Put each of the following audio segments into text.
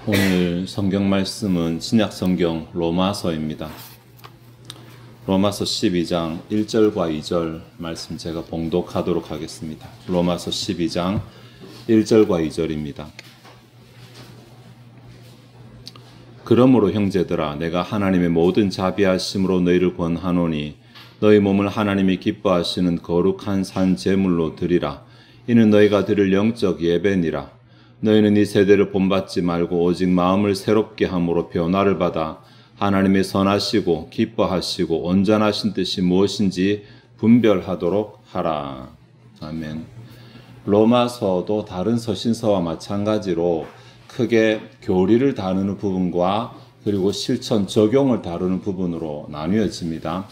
오늘 성경 말씀은 신약 성경 로마서입니다. 로마서 12장 1절과 2절 말씀 제가 봉독하도록 하겠습니다. 로마서 12장 1절과 2절입니다. 그러므로 형제들아 내가 하나님의 모든 자비하심으로 너희를 권하노니 너희 몸을 하나님이 기뻐하시는 거룩한 산 제물로 드리라. 이는 너희가 드릴 영적 예배니라. 너희는 이 세대를 본받지 말고 오직 마음을 새롭게 함으로 변화를 받아 하나님의 선하시고 기뻐하시고 온전하신 뜻이 무엇인지 분별하도록 하라. 아멘. 로마서도 다른 서신서와 마찬가지로 크게 교리를 다루는 부분과 그리고 실천 적용을 다루는 부분으로 나뉘어집니다.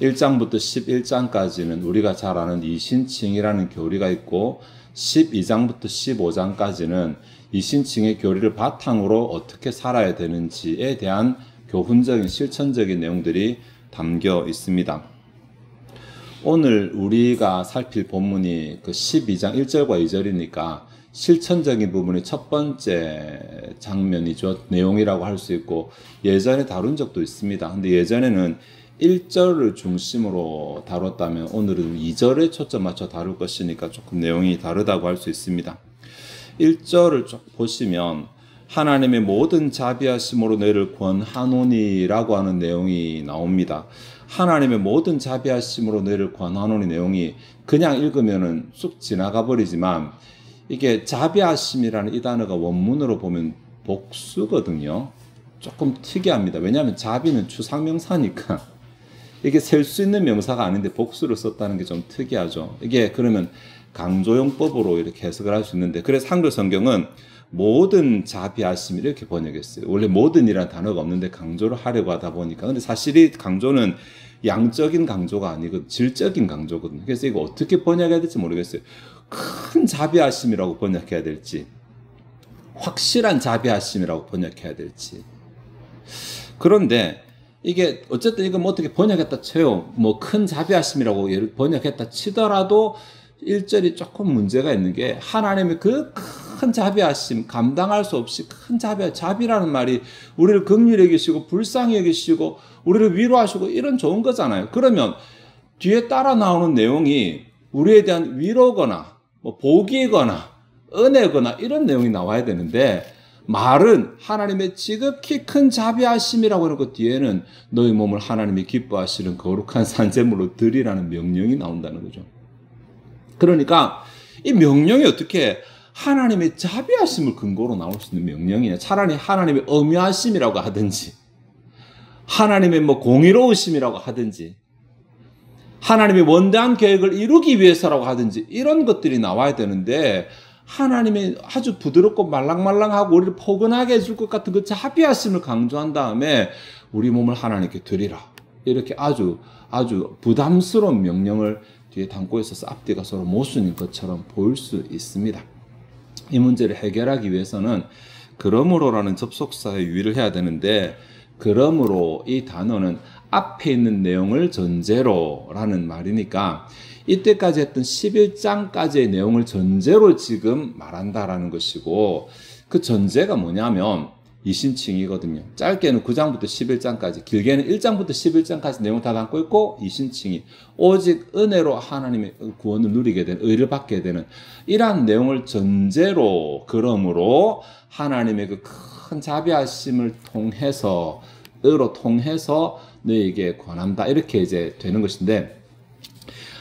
1장부터 11장까지는 우리가 잘 아는 이신칭이라는 교리가 있고 12장부터 15장까지는 이신칭의 교리를 바탕으로 어떻게 살아야 되는지에 대한 교훈적인 실천적인 내용들이 담겨 있습니다. 오늘 우리가 살필 본문이 그 12장 1절과 2절이니까 실천적인 부분이 첫 번째 장면이죠. 내용이라고 할 수 있고 예전에 다룬 적도 있습니다. 근데 예전에는 1절을 중심으로 다뤘다면 오늘은 2절에 초점 맞춰 다룰 것이니까 조금 내용이 다르다고 할 수 있습니다. 1절을 쭉 보시면 하나님의 모든 자비하심으로 너희를 권하노니라고 하는 내용이 나옵니다. 하나님의 모든 자비하심으로 너희를 권하노니 내용이 그냥 읽으면은 쑥 지나가 버리지만 이게 자비하심이라는 이 단어가 원문으로 보면 복수거든요. 조금 특이합니다. 왜냐하면 자비는 추상명사니까 이게 셀 수 있는 명사가 아닌데 복수를 썼다는 게 좀 특이하죠. 이게 그러면 강조용법으로 이렇게 해석을 할 수 있는데 그래서 한글 성경은 모든 자비하심 이렇게 번역했어요. 원래 모든이라는 단어가 없는데 강조를 하려고 하다 보니까 근데 사실 이 강조는 양적인 강조가 아니고 질적인 강조거든요. 그래서 이거 어떻게 번역해야 될지 모르겠어요. 큰 자비하심이라고 번역해야 될지 확실한 자비하심이라고 번역해야 될지 그런데 이게 어쨌든 이거 뭐 어떻게 번역했다 쳐요. 뭐 큰 자비하심이라고 번역했다 치더라도 1절이 조금 문제가 있는 게 하나님의 그 큰 자비하심, 감당할 수 없이 큰 자비라는 말이 우리를 긍휼히 여기시고 불쌍히 여기시고 우리를 위로하시고 이런 좋은 거잖아요. 그러면 뒤에 따라 나오는 내용이 우리에 대한 위로거나 뭐 복이거나 은혜거나 이런 내용이 나와야 되는데 말은 하나님의 지극히 큰 자비하심이라고 해놓고 뒤에는 너희 몸을 하나님이 기뻐하시는 거룩한 산제물로 드리라는 명령이 나온다는 거죠. 그러니까 이 명령이 어떻게 하나님의 자비하심을 근거로 나올 수 있는 명령이냐. 차라리 하나님의 엄유하심이라고 하든지 하나님의 뭐 공의로우심이라고 하든지 하나님의 원대한 계획을 이루기 위해서라고 하든지 이런 것들이 나와야 되는데 하나님의 아주 부드럽고 말랑말랑하고 우리를 포근하게 해줄 것 같은 그 자비하심을 강조한 다음에 우리 몸을 하나님께 드리라. 이렇게 아주 부담스러운 명령을 뒤에 담고 있어서 앞뒤가 서로 모순인 것처럼 보일 수 있습니다. 이 문제를 해결하기 위해서는 그러므로라는 접속사에 유의를 해야 되는데 그러므로 이 단어는 앞에 있는 내용을 전제로라는 말이니까 이때까지 했던 11장까지의 내용을 전제로 지금 말한다라는 것이고 그 전제가 뭐냐면 이신칭이거든요. 짧게는 9장부터 11장까지 길게는 1장부터 11장까지 내용을 다 담고 있고 이신칭이 오직 은혜로 하나님의 구원을 누리게 되는 의를 받게 되는 이러한 내용을 전제로 그러므로 하나님의 그 큰 자비하심을 통해서 의로 통해서 너에게 권한다 이렇게 이제 되는 것인데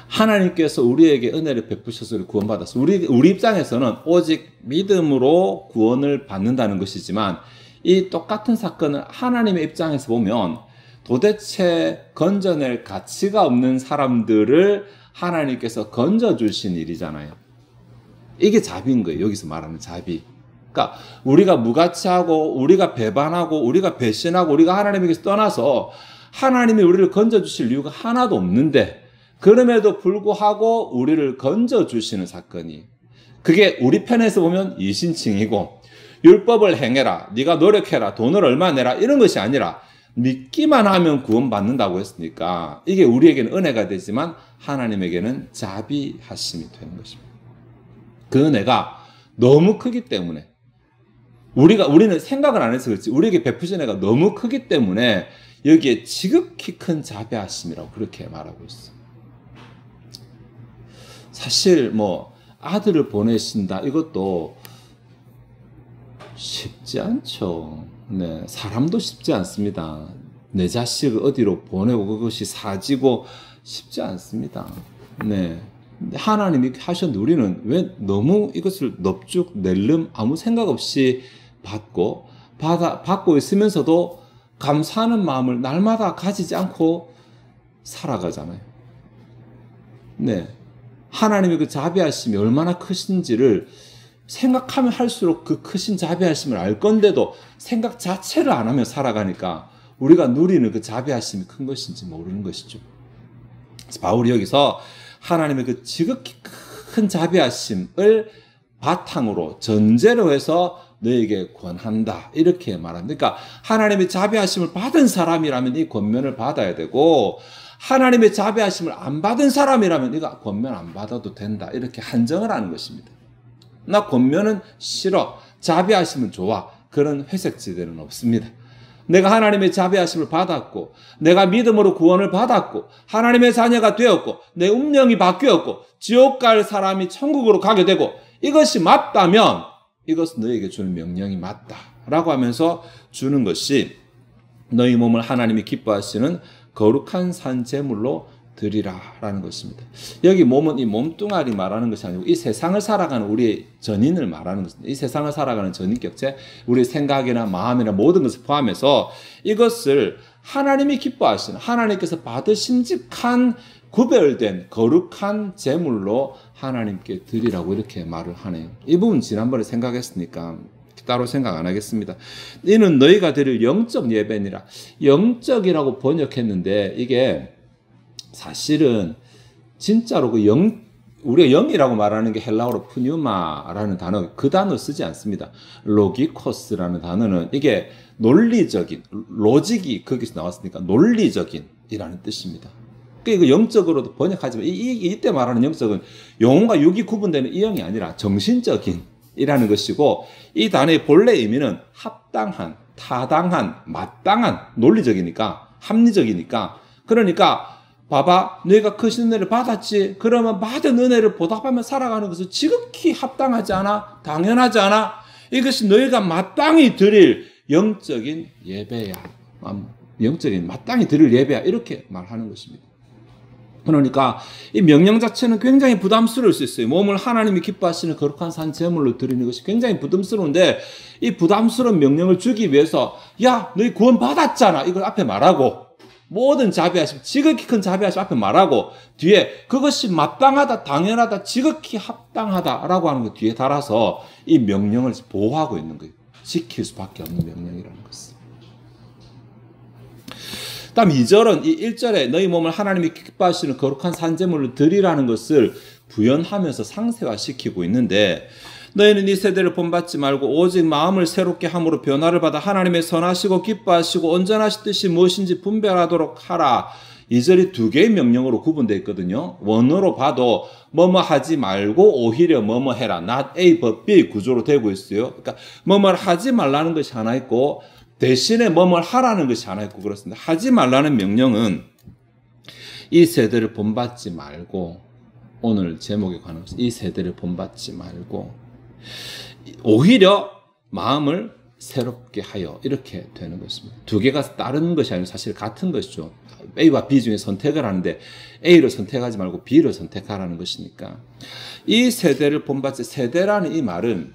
하나님께서 우리에게 은혜를 베푸셔서 구원받았어. 우리 입장에서는 오직 믿음으로 구원을 받는다는 것이지만 이 똑같은 사건을 하나님의 입장에서 보면 도대체 건져낼 가치가 없는 사람들을 하나님께서 건져주신 일이잖아요. 이게 자비인 거예요. 여기서 말하는 자비. 그러니까 우리가 무가치하고 우리가 배반하고 우리가 배신하고 우리가 하나님에게서 떠나서 하나님이 우리를 건져주실 이유가 하나도 없는데 그럼에도 불구하고 우리를 건져주시는 사건이 그게 우리 편에서 보면 이신칭이고 율법을 행해라, 네가 노력해라, 돈을 얼마 내라 이런 것이 아니라 믿기만 하면 구원받는다고 했으니까 이게 우리에게는 은혜가 되지만 하나님에게는 자비하심이 되는 것입니다. 그 은혜가 너무 크기 때문에 우리는 생각을 안 해서 그렇지 우리에게 베푸신 애가 너무 크기 때문에 여기에 지극히 큰 자비하심이라고 그렇게 말하고 있어. 사실 뭐 아들을 보내신다 이것도 쉽지 않죠. 네, 사람도 쉽지 않습니다. 내 자식을 어디로 보내고 그것이 사지고 쉽지 않습니다. 네. 하나님이 하셨는데 우리는 왜 너무 이것을 넙죽 낼름 아무 생각 없이 받고 있으면서도 감사하는 마음을 날마다 가지지 않고 살아가잖아요. 네. 하나님의 그 자비하심이 얼마나 크신지를 생각하면 할수록 그 크신 자비하심을 알 건데도 생각 자체를 안 하며 살아가니까 우리가 누리는 그 자비하심이 큰 것인지 모르는 것이죠. 그래서 바울이 여기서 하나님의 그 지극히 큰 자비하심을 바탕으로 전제로 해서 너에게 권한다 이렇게 말합니다. 그러니까 하나님의 자비하심을 받은 사람이라면 이 권면을 받아야 되고 하나님의 자비하심을 안 받은 사람이라면 이거 권면 안 받아도 된다 이렇게 한정을 하는 것입니다. 나 권면은 싫어, 자비하심은 좋아, 그런 회색지대는 없습니다. 내가 하나님의 자비하심을 받았고 내가 믿음으로 구원을 받았고 하나님의 자녀가 되었고 내 운명이 바뀌었고 지옥 갈 사람이 천국으로 가게 되고 이것이 맞다면 이것은 너에게 주는 명령이 맞다라고 하면서 주는 것이 너희 몸을 하나님이 기뻐하시는 거룩한 산 제물로 드리라라는 것입니다. 여기 몸은 이 몸뚱아리 말하는 것이 아니고 이 세상을 살아가는 우리의 전인을 말하는 것입니다. 이 세상을 살아가는 전인격체, 우리의 생각이나 마음이나 모든 것을 포함해서 이것을 하나님이 기뻐하시는 하나님께서 받으심직한 구별된 거룩한 제물로 하나님께 드리라고 이렇게 말을 하네요. 이 부분 지난번에 생각했으니까 따로 생각 안 하겠습니다. 이는 너희가 드릴 영적 예배니라. 영적이라고 번역했는데 이게 사실은 진짜로 우리가 영이라고 말하는 게 헬라어로 푸뉴마라는 단어, 그 단어 쓰지 않습니다. 로기코스라는 단어는 이게 논리적인, 로직이 거기서 나왔으니까 논리적인이라는 뜻입니다. 그러니까 영적으로도 번역하지만 이때 말하는 영적은 영혼과 육이 구분되는 이 영이 아니라 정신적인이라는 것이고 이 단어의 본래 의미는 합당한, 타당한, 마땅한, 논리적이니까, 합리적이니까 그러니까 봐봐, 너희가 크신 은혜를 받았지? 그러면 받은 은혜를 보답하며 살아가는 것은 지극히 합당하지 않아? 당연하지 않아? 이것이 너희가 마땅히 드릴 영적인 예배야. 영적인 마땅히 드릴 예배야. 이렇게 말하는 것입니다. 그러니까 이 명령 자체는 굉장히 부담스러울 수 있어요. 몸을 하나님이 기뻐하시는 거룩한 산 제물로 드리는 것이 굉장히 부담스러운데 이 부담스러운 명령을 주기 위해서 야, 너희 구원 받았잖아. 이걸 앞에 말하고 모든 자비하심, 지극히 큰 자비하심 앞에 말하고 뒤에 그것이 마땅하다, 당연하다, 지극히 합당하다라고 하는 거 뒤에 달아서 이 명령을 보호하고 있는 거예요. 지킬 수밖에 없는 명령이라는 것은. 다음 2절은 이 1절에 너희 몸을 하나님이 기뻐하시는 거룩한 산제물로 드리라는 것을 부연하면서 상세화시키고 있는데 너희는 이 세대를 본받지 말고 오직 마음을 새롭게 함으로 변화를 받아 하나님의 선하시고 기뻐하시고 온전하신 뜻이 무엇인지 분별하도록 하라. 2절이 두 개의 명령으로 구분되어 있거든요. 원어로 봐도 뭐뭐 하지 말고 오히려 뭐뭐 해라. not A but B 구조로 되고 있어요. 그러니까 뭐뭐 하지 말라는 것이 하나 있고 대신에 뭐뭐 하라는 것이 하나 있고 그렇습니다. 하지 말라는 명령은 이 세대를 본받지 말고 오늘 제목에 관한 것은 이 세대를 본받지 말고 오히려 마음을 새롭게 하여 이렇게 되는 것입니다. 두 개가 다른 것이 아니고 사실 같은 것이죠. A와 B 중에 선택을 하는데 A를 선택하지 말고 B를 선택하라는 것이니까 이 세대를 본받지 세대라는 이 말은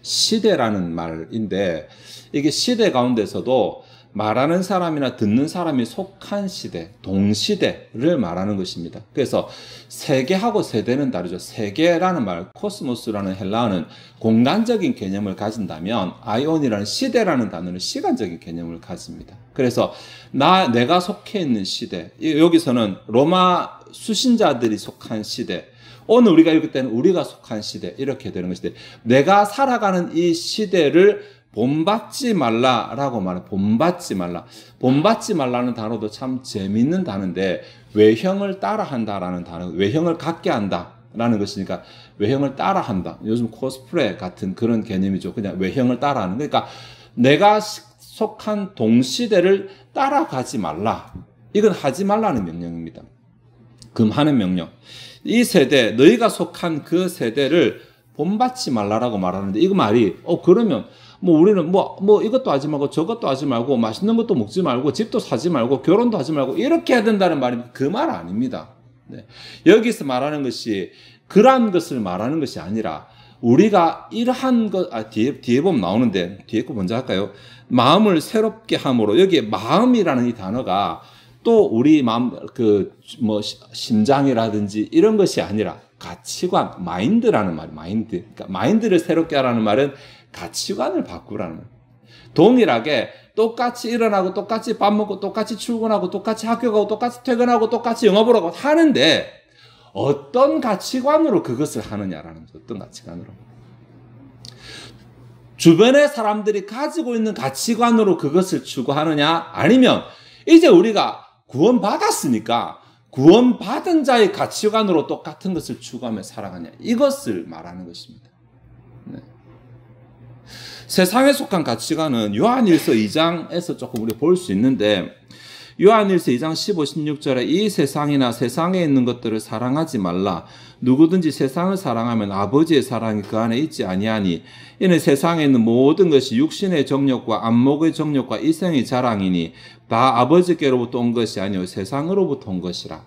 시대라는 말인데 이게 시대 가운데서도 말하는 사람이나 듣는 사람이 속한 시대, 동시대를 말하는 것입니다. 그래서 세계하고 세대는 다르죠. 세계라는 말, 코스모스라는 헬라어는 공간적인 개념을 가진다면 아이온이라는 시대라는 단어는 시간적인 개념을 가집니다. 그래서 내가 속해 있는 시대, 여기서는 로마 수신자들이 속한 시대, 오늘 우리가 읽을 때는 우리가 속한 시대 이렇게 되는 것인데 내가 살아가는 이 시대를 본받지 말라라고 말해. 본받지 말라. 본받지 말라는 단어도 참 재미있는 단어인데 외형을 따라한다라는 단어, 외형을 갖게 한다라는 것이니까 외형을 따라한다. 요즘 코스프레 같은 그런 개념이죠. 그냥 외형을 따라하는. 그러니까 내가 속한 동시대를 따라가지 말라. 이건 하지 말라는 명령입니다. 금하는 명령. 이 세대, 너희가 속한 그 세대를 본받지 말라라고 말하는데, 이거 말이, 그러면, 우리는 이것도 하지 말고, 저것도 하지 말고, 맛있는 것도 먹지 말고, 집도 사지 말고, 결혼도 하지 말고, 이렇게 해야 된다는 말이 그 말 아닙니다. 네. 여기서 말하는 것이, 그러한 것을 말하는 것이 아니라, 우리가 이러한 것, 뒤에 보면 나오는데, 뒤에 거 먼저 할까요? 마음을 새롭게 함으로, 여기에 마음이라는 이 단어가, 또 우리 마음, 심장이라든지 이런 것이 아니라 가치관, 마인드라는 말, 마인드. 그러니까 마인드를 새롭게 하라는 말은 가치관을 바꾸라는 말. 동일하게 똑같이 일어나고 똑같이 밥 먹고 똑같이 출근하고 똑같이 학교 가고 똑같이 퇴근하고 똑같이 영화 보러 가고 하는데 어떤 가치관으로 그것을 하느냐라는 거죠. 어떤 가치관으로. 주변의 사람들이 가지고 있는 가치관으로 그것을 추구하느냐 아니면 이제 우리가 구원받았으니까 구원받은 자의 가치관으로 똑같은 것을 추구하며 살아가냐. 이것을 말하는 것입니다. 네. 세상에 속한 가치관은 요한일서 2장에서 조금 우리 볼 수 있는데 요한일서 2장 15, 16절에 이 세상이나 세상에 있는 것들을 사랑하지 말라. 누구든지 세상을 사랑하면 아버지의 사랑이 그 안에 있지 아니하니 이는 세상에 있는 모든 것이 육신의 정욕과 안목의 정욕과 이생의 자랑이니 다 아버지께로부터 온 것이 아니요 세상으로부터 온 것이라.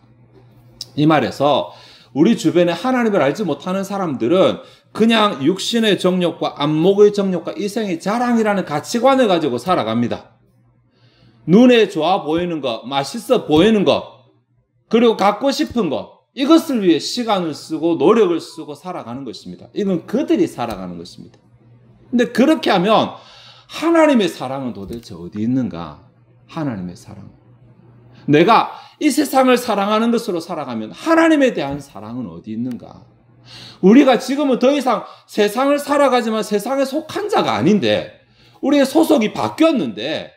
이 말에서 우리 주변에 하나님을 알지 못하는 사람들은 그냥 육신의 정욕과 안목의 정욕과 이생의 자랑이라는 가치관을 가지고 살아갑니다. 눈에 좋아 보이는 것, 맛있어 보이는 것, 그리고 갖고 싶은 것, 이것을 위해 시간을 쓰고 노력을 쓰고 살아가는 것입니다. 이건 그들이 살아가는 것입니다. 근데 그렇게 하면 하나님의 사랑은 도대체 어디 있는가? 하나님의 사랑. 내가 이 세상을 사랑하는 것으로 살아가면 하나님에 대한 사랑은 어디 있는가? 우리가 지금은 더 이상 세상을 살아가지만 세상에 속한 자가 아닌데 우리의 소속이 바뀌었는데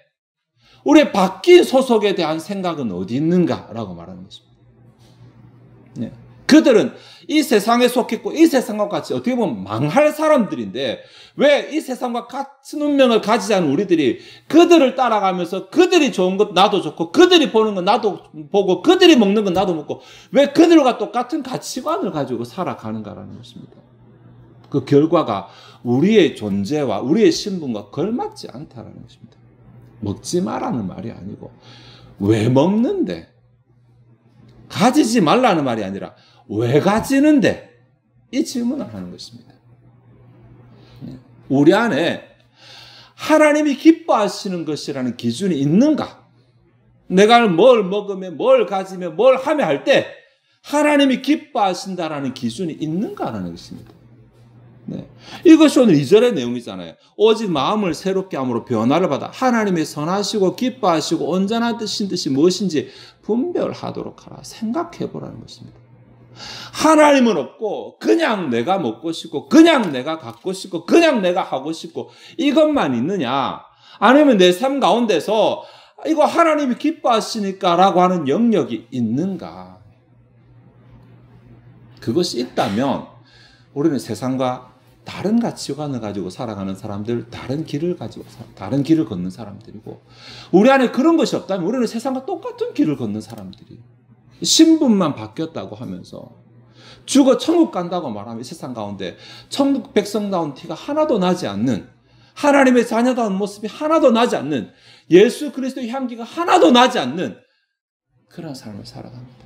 우리의 바뀐 소속에 대한 생각은 어디 있는가라고 말하는 것입니다. 네. 그들은 이 세상에 속했고 이 세상과 같이 어떻게 보면 망할 사람들인데 왜 이 세상과 같은 운명을 가지지 않은 우리들이 그들을 따라가면서 그들이 좋은 것 나도 좋고 그들이 보는 것 나도 보고 그들이 먹는 것 나도 먹고 왜 그들과 똑같은 가치관을 가지고 살아가는가라는 것입니다. 그 결과가 우리의 존재와 우리의 신분과 걸맞지 않다라는 것입니다. 먹지 마라는 말이 아니고 왜 먹는데? 가지지 말라는 말이 아니라 왜 가지는데? 이 질문을 하는 것입니다. 우리 안에 하나님이 기뻐하시는 것이라는 기준이 있는가? 내가 뭘 먹으며 뭘 가지며 뭘 하며 할 때 하나님이 기뻐하신다라는 기준이 있는가라는 것입니다. 네. 이것이 오늘 2절의 내용이잖아요. 오직 마음을 새롭게 함으로 변화를 받아 하나님의 선하시고 기뻐하시고 온전한 뜻이 무엇인지 분별하도록 하라. 생각해 보라는 것입니다. 하나님은 없고 그냥 내가 먹고 싶고 그냥 내가 갖고 싶고 그냥 내가 하고 싶고 이것만 있느냐? 아니면 내 삶 가운데서 이거 하나님이 기뻐하시니까 라고 하는 영역이 있는가? 그것이 있다면 우리는 세상과 다른 가치관을 가지고 살아가는 사람들, 다른 길을 걷는 사람들이고 우리 안에 그런 것이 없다면 우리는 세상과 똑같은 길을 걷는 사람들이에요. 신분만 바뀌었다고 하면서 죽어 천국 간다고 말하면 이 세상 가운데 천국 백성다운 티가 하나도 나지 않는 하나님의 자녀다운 모습이 하나도 나지 않는 예수 그리스도의 향기가 하나도 나지 않는 그런 삶을 살아갑니다.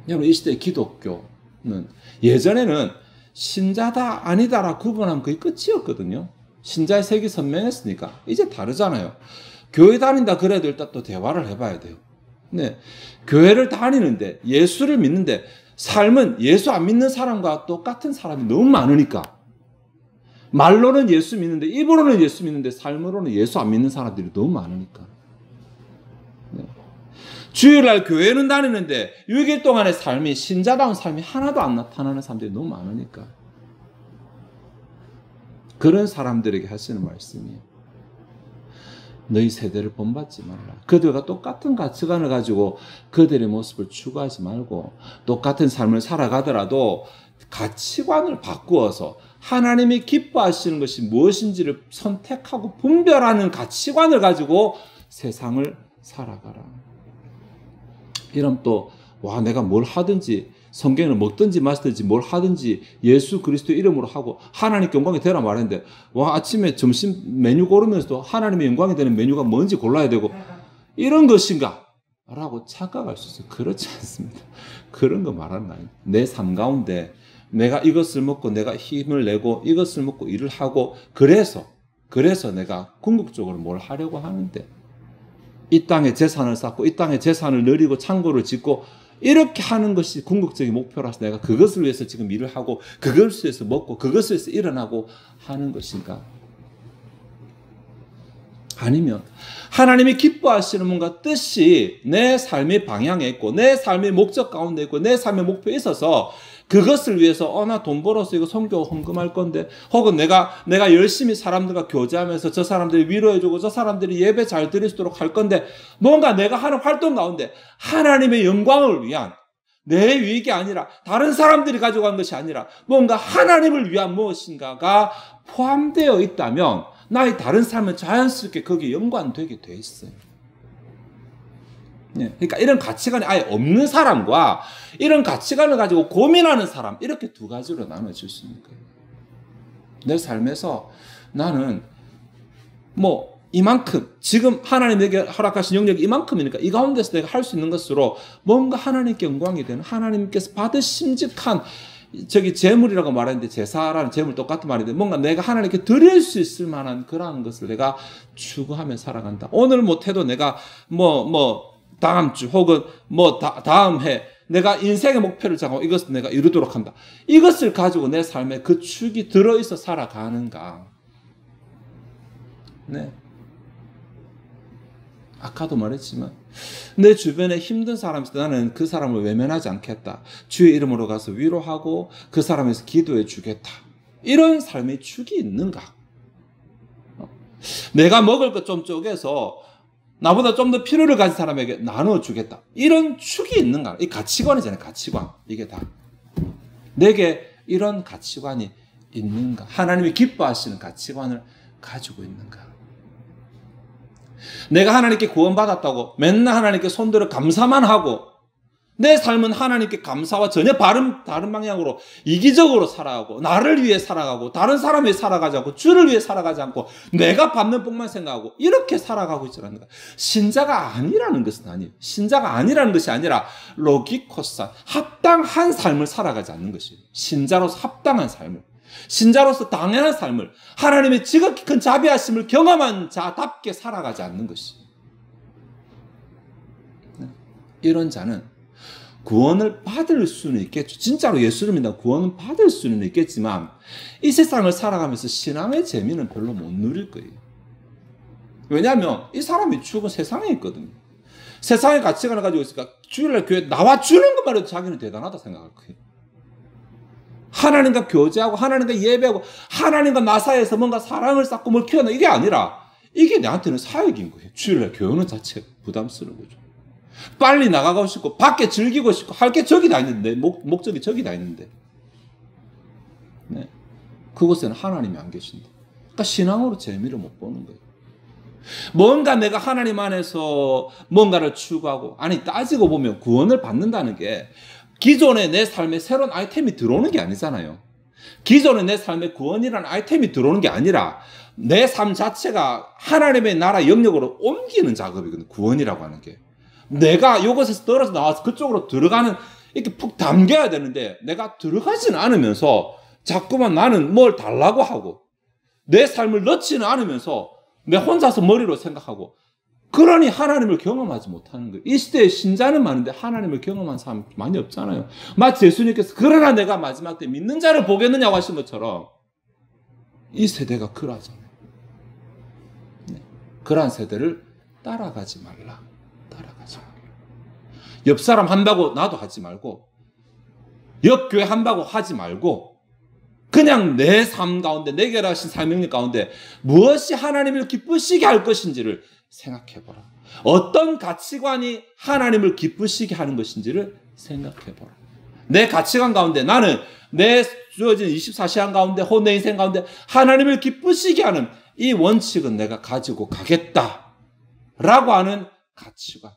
여러분 이 시대의 기독교는 예전에는 신자다 아니다라 구분하면 그게 끝이었거든요. 신자의 색이 선명했으니까 이제 다르잖아요. 교회 다닌다 그래도 일단 또 대화를 해봐야 돼요. 네, 교회를 다니는데 예수를 믿는데 삶은 예수 안 믿는 사람과 똑같은 사람이 너무 많으니까 말로는 예수 믿는데 입으로는 예수 믿는데 삶으로는 예수 안 믿는 사람들이 너무 많으니까 네. 주일날 교회는 다니는데 6일 동안의 삶이 신자다운 삶이 하나도 안 나타나는 사람들이 너무 많으니까 그런 사람들에게 하시는 말씀이에요. 너희 세대를 본받지 말라. 그들과 똑같은 가치관을 가지고 그들의 모습을 추구하지 말고 똑같은 삶을 살아가더라도 가치관을 바꾸어서 하나님이 기뻐하시는 것이 무엇인지를 선택하고 분별하는 가치관을 가지고 세상을 살아가라. 이러면 또 내가 뭘 하든지 성경을 먹든지 마시든지 뭘 하든지 예수 그리스도 이름으로 하고 하나님께 영광이 되라 말했는데 아침에 점심 메뉴 고르면서도 하나님의 영광이 되는 메뉴가 뭔지 골라야 되고 이런 것인가? 라고 착각할 수 있어요. 그렇지 않습니다. 그런 거 말하는 거 아니에요. 내 삶 가운데 내가 이것을 먹고 내가 힘을 내고 이것을 먹고 일을 하고 그래서 내가 궁극적으로 뭘 하려고 하는데 이 땅에 재산을 쌓고 이 땅에 재산을 늘리고 창고를 짓고 이렇게 하는 것이 궁극적인 목표라서 내가 그것을 위해서 지금 일을 하고 그것을 위해서 먹고 그것을 위해서 일어나고 하는 것인가? 아니면 하나님이 기뻐하시는 뭔가 뜻이 내 삶의 방향에 있고 내 삶의 목적 가운데 있고 내 삶의 목표에 있어서 그것을 위해서 나 돈 벌어서 이거 선교 헌금할 건데 혹은 내가 열심히 사람들과 교제하면서 저 사람들이 위로해주고 저 사람들이 예배 잘 드릴 수 있도록 할 건데 뭔가 내가 하는 활동 가운데 하나님의 영광을 위한 내 유익이 아니라 다른 사람들이 가져간 것이 아니라 뭔가 하나님을 위한 무엇인가가 포함되어 있다면 나의 다른 삶은 자연스럽게 거기에 연관되게 돼 있어요. 그러니까 이런 가치관이 아예 없는 사람과 이런 가치관을 가지고 고민하는 사람 이렇게 두 가지로 나눠질 수 있는 거예요. 내 삶에서 나는 이만큼 지금 하나님에게 허락하신 영역이 이만큼이니까 이 가운데서 내가 할 수 있는 것으로 뭔가 하나님께 영광이 되는 하나님께서 받으심직한 재물이라고 말했는데 제사라는 재물 똑같은 말인데 뭔가 내가 하나님께 드릴 수 있을 만한 그러한 것을 내가 추구하며 살아간다. 오늘 못해도 내가 다음 주 혹은 다음 해 내가 인생의 목표를 정하고 이것을 내가 이루도록 한다. 이것을 가지고 내 삶에 그 축이 들어있어 살아가는가. 네. 아까도 말했지만 내 주변에 힘든 사람이 있을 때 나는 그 사람을 외면하지 않겠다. 주의 이름으로 가서 위로하고 그 사람에서 기도해 주겠다. 이런 삶의 축이 있는가? 내가 먹을 것 좀 쪼개서 나보다 좀 더 필요를 가진 사람에게 나눠주겠다. 이런 축이 있는가? 이 가치관이잖아요. 가치관. 이게 다. 내게 이런 가치관이 있는가? 하나님이 기뻐하시는 가치관을 가지고 있는가? 내가 하나님께 구원받았다고 맨날 하나님께 손들어 감사만 하고 내 삶은 하나님께 감사와 전혀 다른 방향으로 이기적으로 살아가고 나를 위해 살아가고 다른 사람 위해 살아가지 않고 주를 위해 살아가지 않고 내가 받는 복만 생각하고 이렇게 살아가고 있지 않는가. 신자가 아니라는 것은 아니에요. 신자가 아니라는 것이 아니라 로기코사 합당한 삶을 살아가지 않는 것이에요. 신자로서 합당한 삶을 신자로서 당연한 삶을 하나님의 지극히 큰 자비하심을 경험한 자답게 살아가지 않는 것이에요. 이런 자는 구원을 받을 수는 있겠죠. 진짜로 예수를 믿는다 구원은 받을 수는 있겠지만 이 세상을 살아가면서 신앙의 재미는 별로 못 누릴 거예요. 왜냐하면 이 사람이 죽은 세상에 있거든요. 세상의 가치관을 가지고 있으니까 주일날 교회 나와 주는 것만 해도 자기는 대단하다 생각할 거예요. 하나님과 교제하고 하나님과 예배하고 하나님과 나 사이에서 뭔가 사랑을 쌓고 뭘 키워나 이게 아니라 이게 나한테는 사역인 거예요. 주일날 교회 오는 자체가 부담스러운 거죠. 빨리 나가고 싶고 밖에 즐기고 싶고 할 게 저기 다 있는데 목적이 저기 다 있는데 네. 그곳에는 하나님이 안 계신다. 그러니까 신앙으로 재미를 못 보는 거예요. 뭔가 내가 하나님 안에서 뭔가를 추구하고 아니 따지고 보면 구원을 받는다는 게 기존의 내 삶에 새로운 아이템이 들어오는 게 아니잖아요. 기존의 내 삶에 구원이라는 아이템이 들어오는 게 아니라 내 삶 자체가 하나님의 나라 영역으로 옮기는 작업이거든요. 구원이라고 하는 게. 내가 이곳에서 떨어져 나와서 그쪽으로 들어가는 이렇게 푹 담겨야 되는데 내가 들어가지는 않으면서 자꾸만 나는 뭘 달라고 하고 내 삶을 넣지는 않으면서 내 혼자서 머리로 생각하고 그러니 하나님을 경험하지 못하는 거예요. 이 시대에 신자는 많은데 하나님을 경험한 사람 많이 없잖아요. 마치 예수님께서 그러나 내가 마지막 때 믿는 자를 보겠느냐고 하신 것처럼 이 세대가 그러하잖아요. 네. 그러한 세대를 따라가지 말라. 옆 사람 한다고 나도 하지 말고 옆 교회 한다고 하지 말고 그냥 내 삶 가운데 내게 하신 사명력 가운데 무엇이 하나님을 기쁘시게 할 것인지를 생각해보라. 어떤 가치관이 하나님을 기쁘시게 하는 것인지를 생각해보라. 내 가치관 가운데 나는 내 주어진 24시간 가운데 혹은 내 인생 가운데 하나님을 기쁘시게 하는 이 원칙은 내가 가지고 가겠다라고 하는 가치관.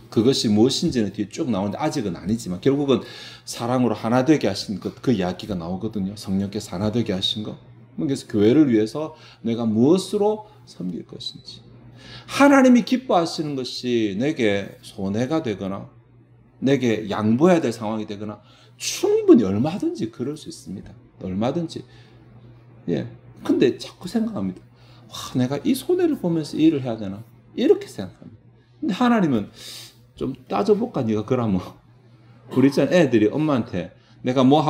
그것이 무엇인지는 뒤에 쭉 나오는데 아직은 아니지만 결국은 사랑으로 하나 되게 하신 것, 그 이야기가 나오거든요. 성령께서 하나 되게 하신 것. 그래서 교회를 위해서 내가 무엇으로 섬길 것인지. 하나님이 기뻐하시는 것이 내게 손해가 되거나 내게 양보해야 될 상황이 되거나 충분히 얼마든지 그럴 수 있습니다. 얼마든지. 예. 근데 자꾸 생각합니다. 와, 내가 이 손해를 보면서 일을 해야 되나? 이렇게 생각합니다. 근데 하나님은 좀 따져볼까? 네가 그러면 우리 있잖아, 애들이 엄마한테 내가 뭐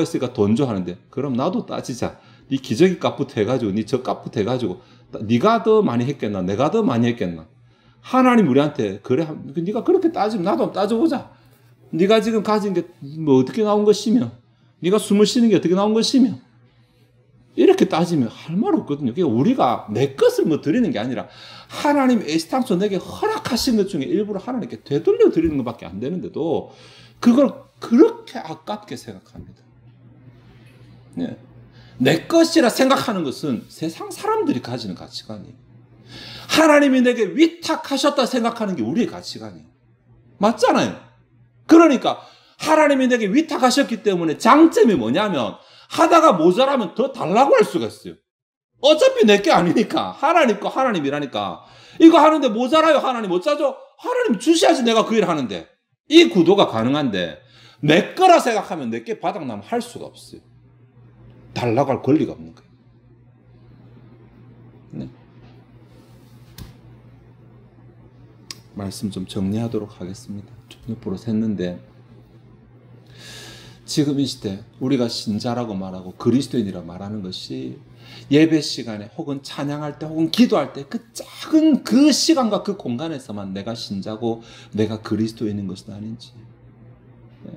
했으니까 돈 줘 하는데 그럼 나도 따지자. 네 기저귀 값부터 해가지고 네 저 값부터 해가지고 네가 더 많이 했겠나? 내가 더 많이 했겠나? 하나님 우리한테 그래, 네가 그렇게 따지면 나도 한번 따져보자. 네가 지금 가진 게 뭐 어떻게 나온 것이며 네가 숨을 쉬는 게 어떻게 나온 것이며 이렇게 따지면 할 말 없거든요. 그러니까 우리가 내 것을 뭐 드리는 게 아니라 하나님 애시당초 내게 허락하신 것 중에 일부러 하나님께 되돌려 드리는 것밖에 안 되는데도 그걸 그렇게 아깝게 생각합니다. 네. 내 것이라 생각하는 것은 세상 사람들이 가지는 가치관이에요. 하나님이 내게 위탁하셨다 생각하는 게 우리의 가치관이에요. 맞잖아요. 그러니까 하나님이 내게 위탁하셨기 때문에 장점이 뭐냐면 하다가 모자라면 더 달라고 할 수가 있어요. 어차피 내 게 아니니까. 하나님 거 하나님이라니까. 이거 하는데 모자라요. 하나님 못 짜죠? 하나님 주셔야지 내가 그 일 하는데. 이 구도가 가능한데 내 거라 생각하면 내 게 바닥나면 할 수가 없어요. 달라고 할 권리가 없는 거예요. 네. 말씀 좀 정리하도록 하겠습니다. 좀 옆으로 샜는데 지금 이 시대 우리가 신자라고 말하고 그리스도인이라고 말하는 것이 예배 시간에 혹은 찬양할 때 혹은 기도할 때 그 작은 그 시간과 그 공간에서만 내가 신자고 내가 그리스도인인 것은 아닌지. 네.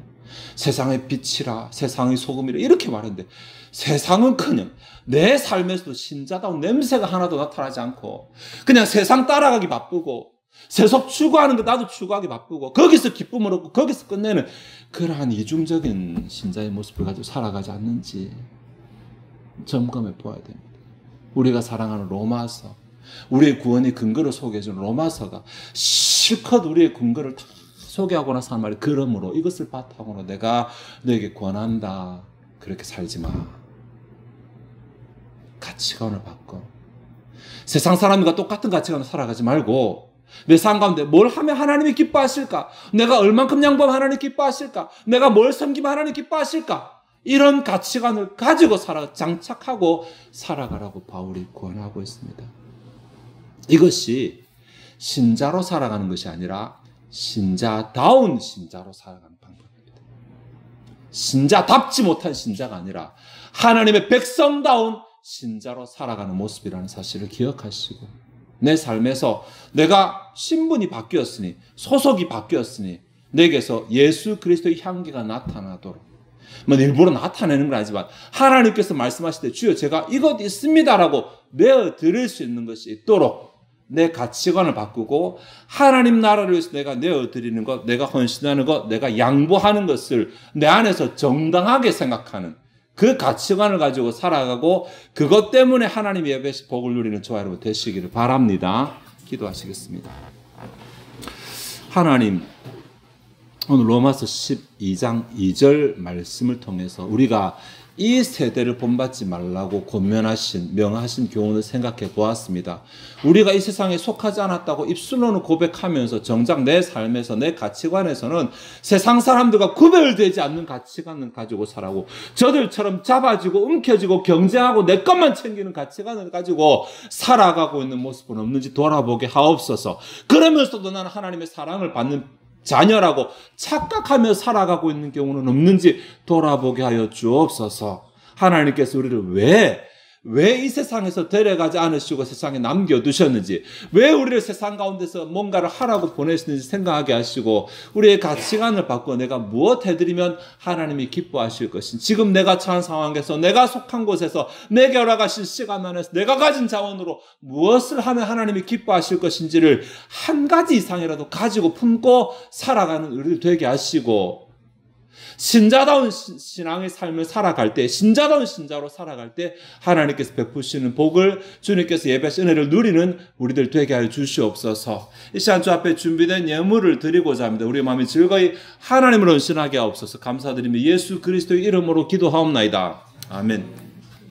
세상의 빛이라 세상의 소금이라 이렇게 말하는데 세상은커녕 내 삶에서도 신자다운 냄새가 하나도 나타나지 않고 그냥 세상 따라가기 바쁘고 세속 추구하는 거 나도 추구하기 바쁘고 거기서 기쁨을 얻고 거기서 끝내는 그러한 이중적인 신자의 모습을 가지고 살아가지 않는지 점검해 보아야 됩니다. 우리가 사랑하는 로마서, 우리의 구원의 근거를 소개해주는 로마서가 실컷 우리의 근거를 다 소개하고 나서 한 말이 그러므로 이것을 바탕으로 내가 너에게 권한다. 그렇게 살지 마. 가치관을 바꿔. 세상 사람과 똑같은 가치관으로 살아가지 말고 내 삶 가운데 뭘 하면 하나님이 기뻐하실까? 내가 얼만큼 양보하면 하나님이 기뻐하실까? 내가 뭘 섬기면 하나님이 기뻐하실까? 이런 가치관을 가지고 장착하고 살아가라고 바울이 권하고 있습니다. 이것이 신자로 살아가는 것이 아니라 신자다운 신자로 살아가는 방법입니다. 신자답지 못한 신자가 아니라 하나님의 백성다운 신자로 살아가는 모습이라는 사실을 기억하시고 내 삶에서 내가 신분이 바뀌었으니 소속이 바뀌었으니 내게서 예수 그리스도의 향기가 나타나도록 뭐 일부러 나타내는 건 아니지만 하나님께서 말씀하실 때 주여 제가 이것 있습니다라고 내어드릴 수 있는 것이 있도록 내 가치관을 바꾸고 하나님 나라를 위해서 내가 내어드리는 것, 내가 헌신하는 것, 내가 양보하는 것을 내 안에서 정당하게 생각하는 그 가치관을 가지고 살아가고 그것 때문에 하나님의 예배시 복을 누리는 저와 여러분 되시기를 바랍니다. 기도하시겠습니다. 하나님, 오늘 로마서 12장 2절 말씀을 통해서 우리가 이 세대를 본받지 말라고 권면하신 명하신 교훈을 생각해 보았습니다. 우리가 이 세상에 속하지 않았다고 입술로는 고백하면서 정작 내 삶에서 내 가치관에서는 세상 사람들과 구별되지 않는 가치관을 가지고 살아고 저들처럼 잡아지고 움켜쥐고 경쟁하고 내 것만 챙기는 가치관을 가지고 살아가고 있는 모습은 없는지 돌아보게 하옵소서. 그러면서도 나는 하나님의 사랑을 받는 자녀라고 착각하며 살아가고 있는 경우는 없는지 돌아보게 하여 주옵소서. 하나님께서 우리를 왜 왜 이 세상에서 데려가지 않으시고 세상에 남겨두셨는지, 왜 우리를 세상 가운데서 뭔가를 하라고 보내시는지 생각하게 하시고, 우리의 가치관을 바꾸어 내가 무엇 해드리면 하나님이 기뻐하실 것인지, 지금 내가 처한 상황에서, 내가 속한 곳에서, 내게 허락하신 시간 안에서 내가 가진 자원으로 무엇을 하면 하나님이 기뻐하실 것인지를 한 가지 이상이라도 가지고 품고 살아가는 우리들 되게 하시고, 신자다운 신앙의 삶을 살아갈 때, 신자다운 신자로 살아갈 때 하나님께서 베푸시는 복을, 주님께서 예배하신 은혜를 누리는 우리들 되게 하여 주시옵소서. 이 시간 주 앞에 준비된 예물을 드리고자 합니다. 우리의 마음이 즐거이 하나님을 헌신하게 하옵소서. 감사드리며 예수 그리스도의 이름으로 기도하옵나이다. 아멘.